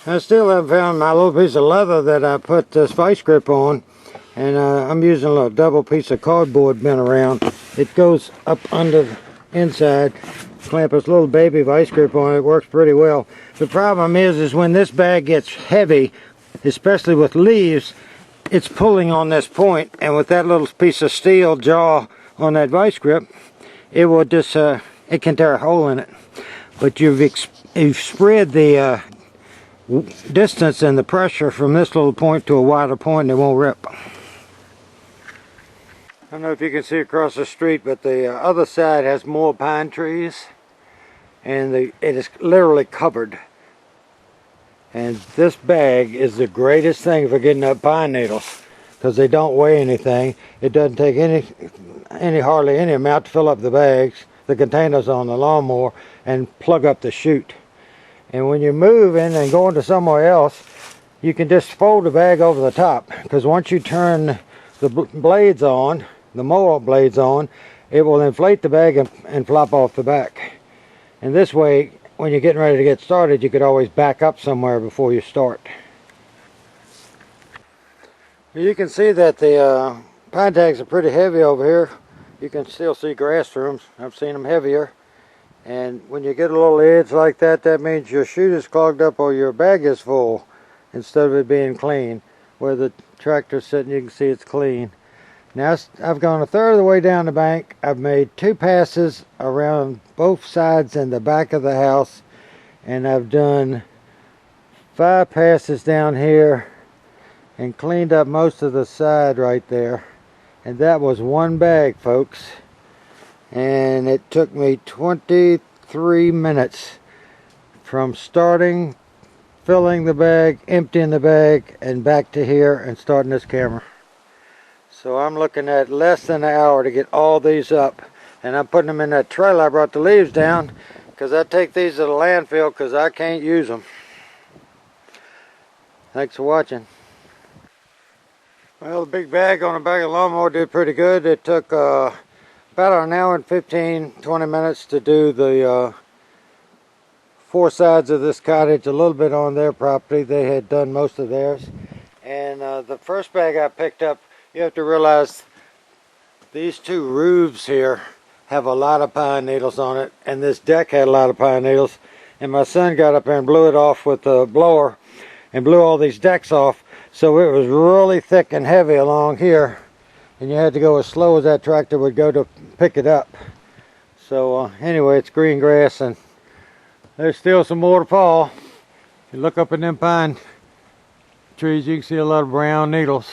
I still haven't found my little piece of leather that I put this vice grip on, and I'm using a little double piece of cardboard bent around. It goes up under the inside, clamp this little baby vice grip on it. It works pretty well. The problem is when this bag gets heavy, especially with leaves, it's pulling on this point, and with that little piece of steel jaw on that vice grip, it will just it can tear a hole in it. But you've spread the distance and the pressure from this little point to a wider point, and it won't rip. I don't know if you can see across the street, but the other side has more pine trees, and it is literally covered. And this bag is the greatest thing for getting up pine needles, because they don't weigh anything. It doesn't take hardly any amount to fill up the bags, the containers on the lawnmower, and plug up the chute. And when you're moving and going to somewhere else, you can just fold the bag over the top, because once you turn the blades on, the mower blades on, it will inflate the bag and flop off the back. And this way, when you're getting ready to get started, you could always back up somewhere before you start. You can see that the pine tags are pretty heavy over here. You can still see grass through them. I've seen them heavier. And when you get a little edge like that, that means your chute is clogged up or your bag is full instead of it being clean. Where the tractor's sitting, you can see it's clean. Now I've gone a third of the way down the bank. I've made 2 passes around both sides and the back of the house. And I've done 5 passes down here and cleaned up most of the side right there. And that was 1 bag, folks. And it took me 23 minutes from starting, filling the bag, emptying the bag, and back to here and starting this camera. So I'm looking at less than an hour to get all these up. And I'm putting them in that trailer. I brought the leaves down because I take these to the landfill because I can't use them. Thanks for watching. Well, the big bag on the back of the lawnmower did pretty good. It took about an hour and 15-20 minutes to do the 4 sides of this cottage, a little bit on their property. They had done most of theirs. And the first bag I picked up, you have to realize these 2 roofs here have a lot of pine needles on it, and this deck had a lot of pine needles. And my son got up there and blew it off with the blower and blew all these decks off. So it was really thick and heavy along here, and you had to go as slow as that tractor would go to pick it up. So anyway, it's green grass, and there's still some more to fall. If you look up in them pine trees, you can see a lot of brown needles.